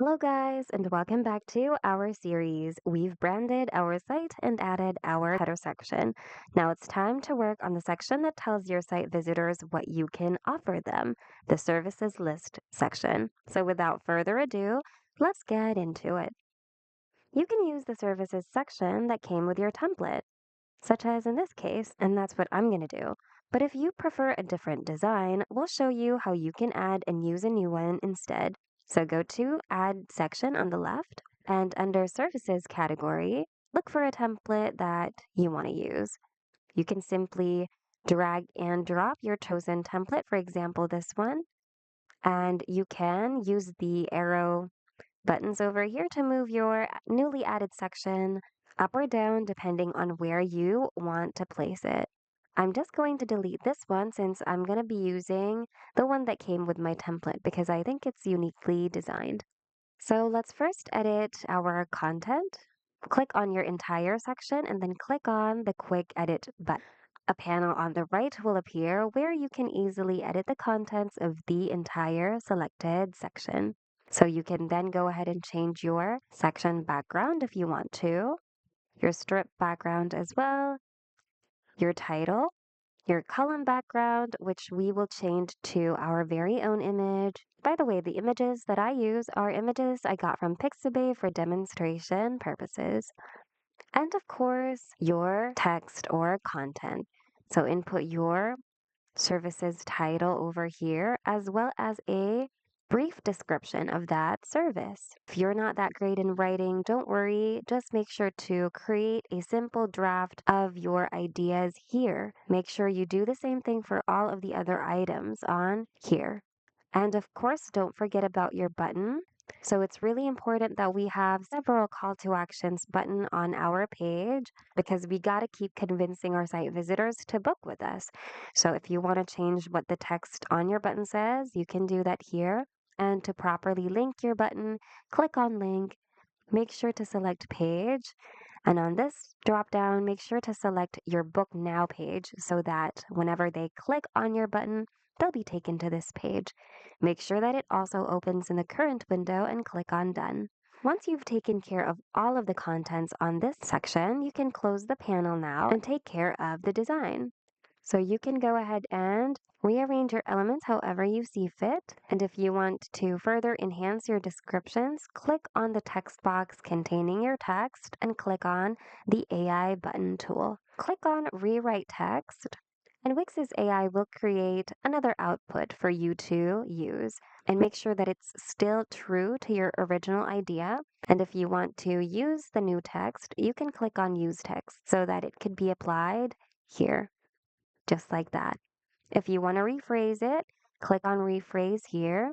Hello, guys, and welcome back to our series. We've branded our site and added our header section. Now it's time to work on the section that tells your site visitors what you can offer them, the services list section. So without further ado, let's get into it. You can use the services section that came with your template, such as in this case, and that's what I'm going to do. But if you prefer a different design, we'll show you how you can add and use a new one instead. So go to Add section on the left, and under Services category, look for a template that you want to use. You can simply drag and drop your chosen template, for example, this one, and you can use the arrow buttons over here to move your newly added section up or down depending on where you want to place it. I'm just going to delete this one since I'm going to be using the one that came with my template because I think it's uniquely designed. So let's first edit our content. Click on your entire section and then click on the Quick Edit button. A panel on the right will appear where you can easily edit the contents of the entire selected section. So you can then go ahead and change your section background if you want to, your strip background as well, your title, your column background, which we will change to our very own image. By the way, the images that I use are images I got from Pixabay for demonstration purposes. And of course, your text or content. So input your services title over here, as well as a brief description of that service. If you're not that great in writing, don't worry. Just make sure to create a simple draft of your ideas here. Make sure you do the same thing for all of the other items on here. And of course, don't forget about your button. So it's really important that we have several call to actions button on our page because we got to keep convincing our site visitors to book with us. So if you want to change what the text on your button says, you can do that here. And to properly link your button, click on link, make sure to select page. And on this drop down, make sure to select your book now page so that whenever they click on your button, they'll be taken to this page. Make sure that it also opens in the current window and click on done. Once you've taken care of all of the contents on this section, you can close the panel now and take care of the design. So you can go ahead and rearrange your elements however you see fit. And if you want to further enhance your descriptions, click on the text box containing your text and click on the AI button tool. Click on Rewrite Text, and Wix's AI will create another output for you to use. And make sure that it's still true to your original idea. And if you want to use the new text, you can click on Use Text so that it could be applied here just like that. If you want to rephrase it, click on rephrase here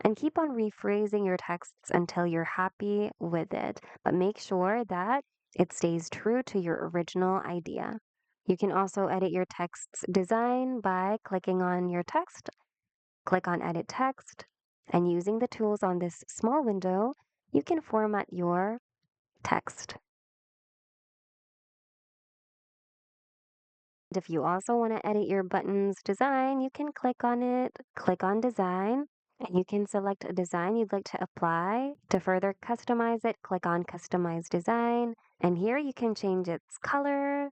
and keep on rephrasing your texts until you're happy with it. But make sure that it stays true to your original idea. You can also edit your text's design by clicking on your text, click on edit text, and using the tools on this small window, you can format your text. If you also want to edit your button's design, you can click on it, click on design, and you can select a design you'd like to apply. To further customize it, click on customize design, and here you can change its color,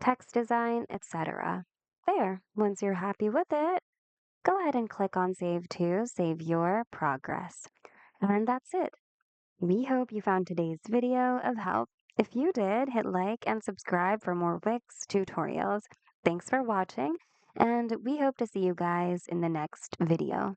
text design, etc. There, once you're happy with it, go ahead and click on save to save your progress. And that's it. We hope you found today's video of help. If you did, hit like and subscribe for more Wix tutorials. Thanks for watching, and we hope to see you guys in the next video.